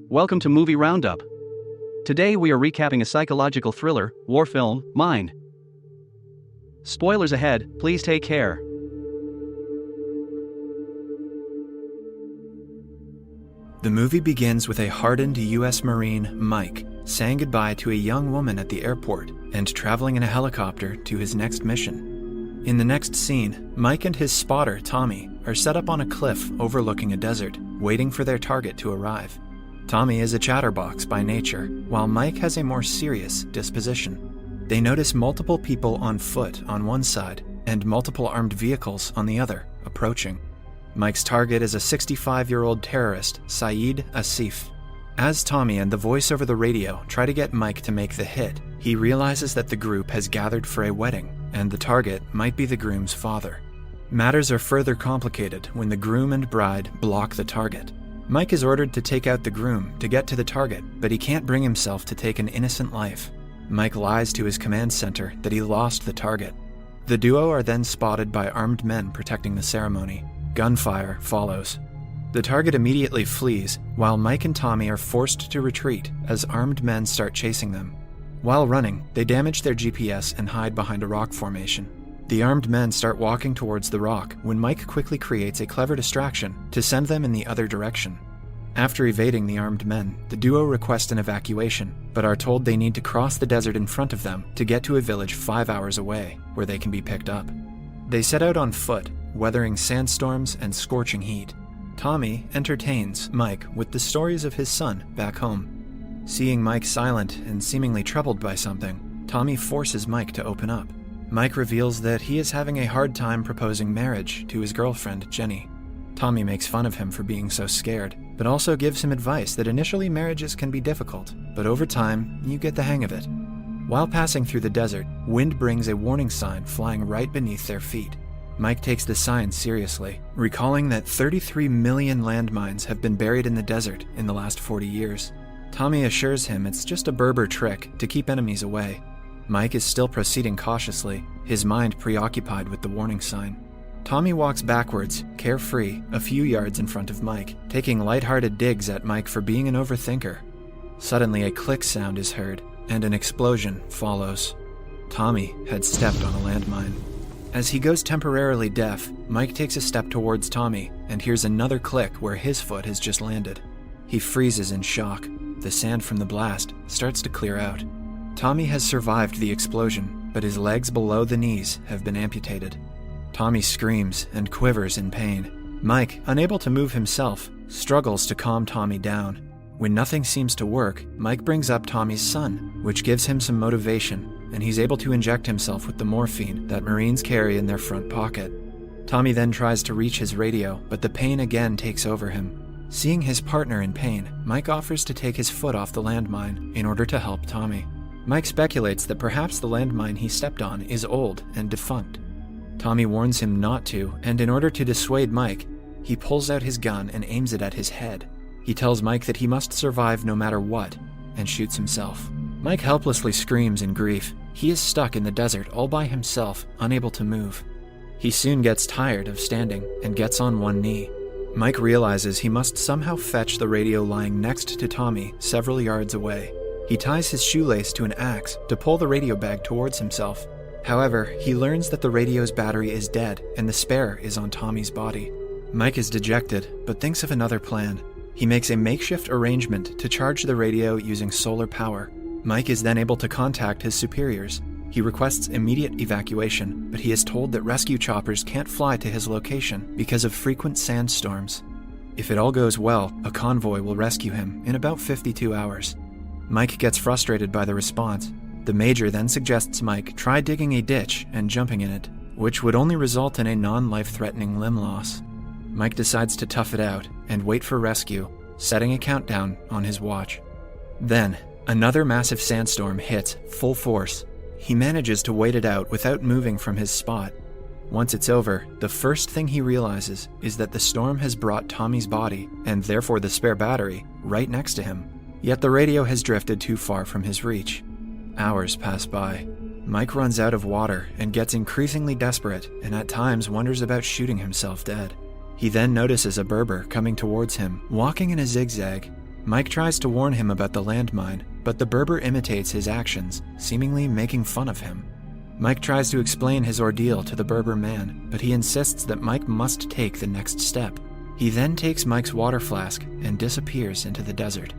Welcome to Movie Roundup. Today we are recapping a psychological thriller, war film, Mine. Spoilers ahead, please take care. The movie begins with a hardened U.S. Marine, Mike, saying goodbye to a young woman at the airport and traveling in a helicopter to his next mission. In the next scene, Mike and his spotter, Tommy, are set up on a cliff overlooking a desert, waiting for their target to arrive. Tommy is a chatterbox by nature, while Mike has a more serious disposition. They notice multiple people on foot on one side and multiple armed vehicles on the other, approaching. Mike's target is a 65-year-old terrorist, Saeed Asif. As Tommy and the voice over the radio try to get Mike to make the hit, he realizes that the group has gathered for a wedding, and the target might be the groom's father. Matters are further complicated when the groom and bride block the target. Mike is ordered to take out the groom to get to the target, but he can't bring himself to take an innocent life. Mike lies to his command center that he lost the target. The duo are then spotted by armed men protecting the ceremony. Gunfire follows. The target immediately flees, while Mike and Tommy are forced to retreat as armed men start chasing them. While running, they damage their GPS and hide behind a rock formation. The armed men start walking towards the rock when Mike quickly creates a clever distraction to send them in the other direction. After evading the armed men, the duo request an evacuation, but are told they need to cross the desert in front of them to get to a village 5 hours away, where they can be picked up. They set out on foot, weathering sandstorms and scorching heat. Tommy entertains Mike with the stories of his son back home. Seeing Mike silent and seemingly troubled by something, Tommy forces Mike to open up. Mike reveals that he is having a hard time proposing marriage to his girlfriend, Jenny. Tommy makes fun of him for being so scared, but also gives him advice that initially marriages can be difficult, but over time, you get the hang of it. While passing through the desert, wind brings a warning sign flying right beneath their feet. Mike takes the sign seriously, recalling that 33 million landmines have been buried in the desert in the last 40 years. Tommy assures him it's just a Berber trick to keep enemies away. Mike is still proceeding cautiously, his mind preoccupied with the warning sign. Tommy walks backwards, carefree, a few yards in front of Mike, taking lighthearted digs at Mike for being an overthinker. Suddenly a click sound is heard, and an explosion follows. Tommy had stepped on a landmine. As he goes temporarily deaf, Mike takes a step towards Tommy and hears another click where his foot has just landed. He freezes in shock. The sand from the blast starts to clear out. Tommy has survived the explosion, but his legs below the knees have been amputated. Tommy screams and quivers in pain. Mike, unable to move himself, struggles to calm Tommy down. When nothing seems to work, Mike brings up Tommy's son, which gives him some motivation, and he's able to inject himself with the morphine that Marines carry in their front pocket. Tommy then tries to reach his radio, but the pain again takes over him. Seeing his partner in pain, Mike offers to take his foot off the landmine in order to help Tommy. Mike speculates that perhaps the landmine he stepped on is old and defunct. Tommy warns him not to, and in order to dissuade Mike, he pulls out his gun and aims it at his head. He tells Mike that he must survive no matter what, and shoots himself. Mike helplessly screams in grief. He is stuck in the desert all by himself, unable to move. He soon gets tired of standing and gets on one knee. Mike realizes he must somehow fetch the radio lying next to Tommy several yards away. He ties his shoelace to an axe to pull the radio bag towards himself. However, he learns that the radio's battery is dead and the spare is on Tommy's body. Mike is dejected, but thinks of another plan. He makes a makeshift arrangement to charge the radio using solar power. Mike is then able to contact his superiors. He requests immediate evacuation, but he is told that rescue choppers can't fly to his location because of frequent sandstorms. If it all goes well, a convoy will rescue him in about 52 hours. Mike gets frustrated by the response. The major then suggests Mike try digging a ditch and jumping in it, which would only result in a non-life-threatening limb loss. Mike decides to tough it out and wait for rescue, setting a countdown on his watch. Then, another massive sandstorm hits full force. He manages to wait it out without moving from his spot. Once it's over, the first thing he realizes is that the storm has brought Tommy's body, and therefore the spare battery, right next to him. Yet the radio has drifted too far from his reach. Hours pass by. Mike runs out of water and gets increasingly desperate, and at times wonders about shooting himself dead. He then notices a Berber coming towards him, walking in a zigzag. Mike tries to warn him about the landmine, but the Berber imitates his actions, seemingly making fun of him. Mike tries to explain his ordeal to the Berber man, but he insists that Mike must take the next step. He then takes Mike's water flask and disappears into the desert.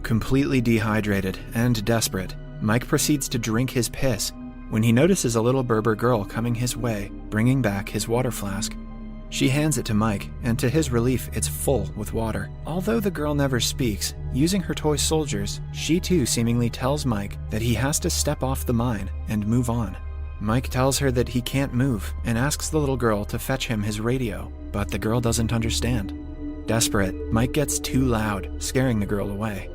Completely dehydrated and desperate, Mike proceeds to drink his piss when he notices a little Berber girl coming his way, bringing back his water flask. She hands it to Mike, and to his relief, it's full with water. Although the girl never speaks, using her toy soldiers, she too seemingly tells Mike that he has to step off the mine and move on. Mike tells her that he can't move and asks the little girl to fetch him his radio, but the girl doesn't understand. Desperate, Mike gets too loud, scaring the girl away.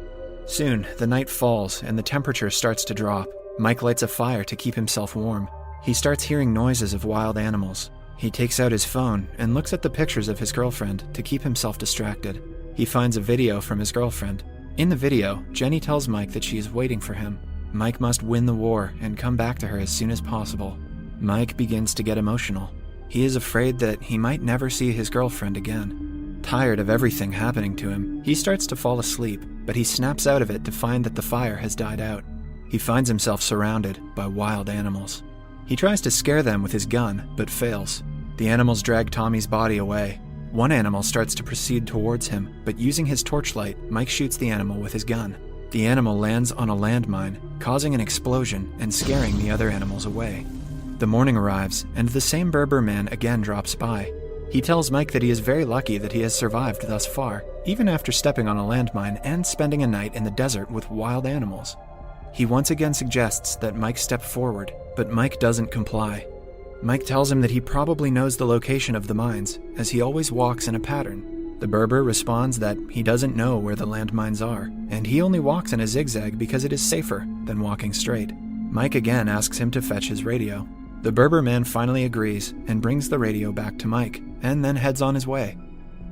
Soon, the night falls and the temperature starts to drop. Mike lights a fire to keep himself warm. He starts hearing noises of wild animals. He takes out his phone and looks at the pictures of his girlfriend to keep himself distracted. He finds a video from his girlfriend. In the video, Jenny tells Mike that she is waiting for him. Mike must win the war and come back to her as soon as possible. Mike begins to get emotional. He is afraid that he might never see his girlfriend again. Tired of everything happening to him, he starts to fall asleep, but he snaps out of it to find that the fire has died out. He finds himself surrounded by wild animals. He tries to scare them with his gun, but fails. The animals drag Tommy's body away. One animal starts to proceed towards him, but using his torchlight, Mike shoots the animal with his gun. The animal lands on a landmine, causing an explosion and scaring the other animals away. The morning arrives, and the same Berber man again drops by. He tells Mike that he is very lucky that he has survived thus far, even after stepping on a landmine and spending a night in the desert with wild animals. He once again suggests that Mike step forward, but Mike doesn't comply. Mike tells him that he probably knows the location of the mines, as he always walks in a pattern. The Berber responds that he doesn't know where the landmines are, and he only walks in a zigzag because it is safer than walking straight. Mike again asks him to fetch his radio. The Berber man finally agrees and brings the radio back to Mike, and then heads on his way.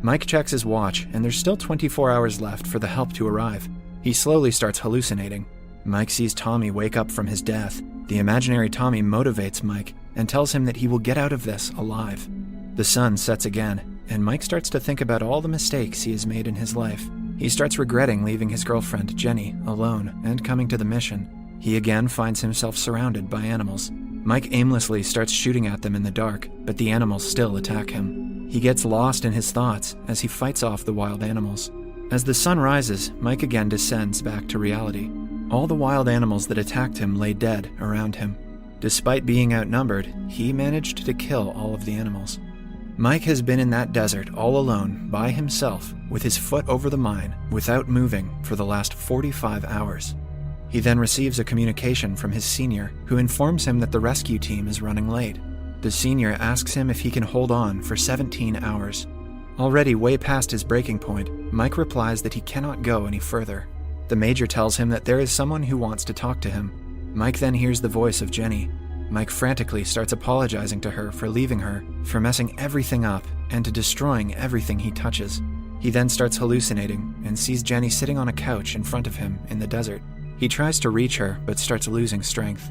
Mike checks his watch, and there's still 24 hours left for the help to arrive. He slowly starts hallucinating. Mike sees Tommy wake up from his death. The imaginary Tommy motivates Mike and tells him that he will get out of this alive. The sun sets again, and Mike starts to think about all the mistakes he has made in his life. He starts regretting leaving his girlfriend, Jenny, alone and coming to the mission. He again finds himself surrounded by animals. Mike aimlessly starts shooting at them in the dark, but the animals still attack him. He gets lost in his thoughts as he fights off the wild animals. As the sun rises, Mike again descends back to reality. All the wild animals that attacked him lay dead around him. Despite being outnumbered, he managed to kill all of the animals. Mike has been in that desert all alone, by himself, with his foot over the mine, without moving for the last 45 hours. He then receives a communication from his senior, who informs him that the rescue team is running late. The senior asks him if he can hold on for 17 hours. Already way past his breaking point, Mike replies that he cannot go any further. The major tells him that there is someone who wants to talk to him. Mike then hears the voice of Jenny. Mike frantically starts apologizing to her for leaving her, for messing everything up, and to destroying everything he touches. He then starts hallucinating and sees Jenny sitting on a couch in front of him in the desert. He tries to reach her, but starts losing strength.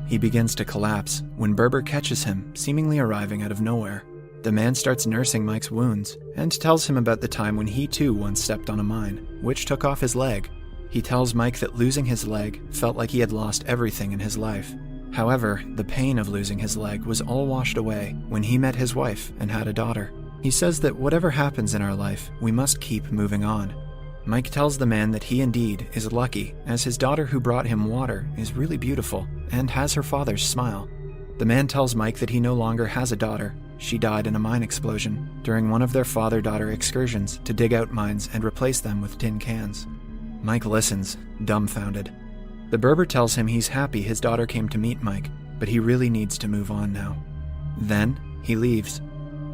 He begins to collapse when Berber catches him, seemingly arriving out of nowhere. The man starts nursing Mike's wounds and tells him about the time when he too once stepped on a mine, which took off his leg. He tells Mike that losing his leg felt like he had lost everything in his life. However, the pain of losing his leg was all washed away when he met his wife and had a daughter. He says that whatever happens in our life, we must keep moving on. Mike tells the man that he indeed is lucky, as his daughter who brought him water is really beautiful and has her father's smile. The man tells Mike that he no longer has a daughter. She died in a mine explosion during one of their father-daughter excursions to dig out mines and replace them with tin cans. Mike listens, dumbfounded. The Berber tells him he's happy his daughter came to meet Mike, but he really needs to move on now. Then, he leaves.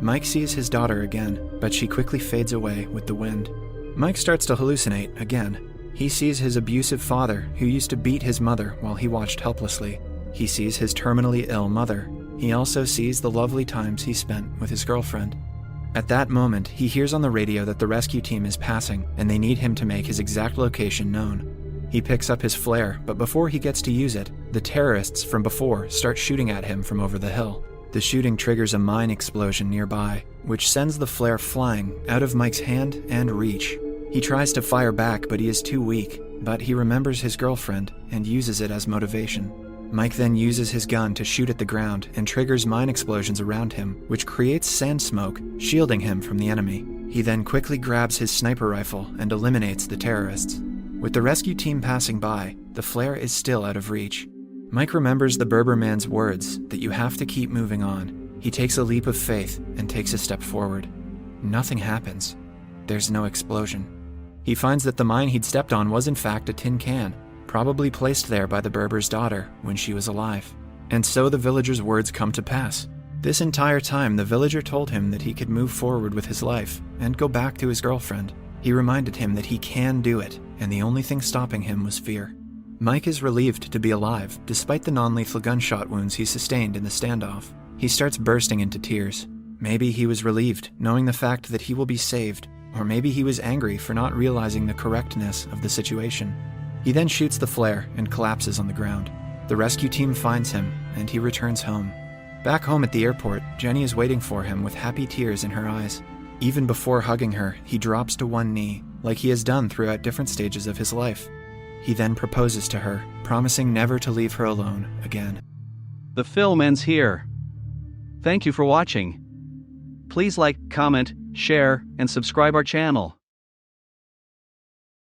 Mike sees his daughter again, but she quickly fades away with the wind. Mike starts to hallucinate again. He sees his abusive father, who used to beat his mother while he watched helplessly. He sees his terminally ill mother. He also sees the lovely times he spent with his girlfriend. At that moment, he hears on the radio that the rescue team is passing, and they need him to make his exact location known. He picks up his flare, but before he gets to use it, the terrorists from before start shooting at him from over the hill. The shooting triggers a mine explosion nearby, which sends the flare flying out of Mike's hand and reach. He tries to fire back, but he is too weak, but he remembers his girlfriend and uses it as motivation. Mike then uses his gun to shoot at the ground and triggers mine explosions around him, which creates sand smoke, shielding him from the enemy. He then quickly grabs his sniper rifle and eliminates the terrorists. With the rescue team passing by, the flare is still out of reach. Mike remembers the Berber man's words that you have to keep moving on. He takes a leap of faith and takes a step forward. Nothing happens. There's no explosion. He finds that the mine he'd stepped on was in fact a tin can, probably placed there by the Berber's daughter when she was alive. And so the villager's words come to pass. This entire time, the villager told him that he could move forward with his life and go back to his girlfriend. He reminded him that he can do it, and the only thing stopping him was fear. Mike is relieved to be alive, despite the non-lethal gunshot wounds he sustained in the standoff. He starts bursting into tears. Maybe he was relieved, knowing the fact that he will be saved, or maybe he was angry for not realizing the correctness of the situation. He then shoots the flare and collapses on the ground. The rescue team finds him, and he returns home. Back home at the airport, Jenny is waiting for him with happy tears in her eyes. Even before hugging her, he drops to one knee, like he has done throughout different stages of his life. He then proposes to her, promising never to leave her alone again. The film ends here. Thank you for watching. Please like, comment, share, and subscribe our channel.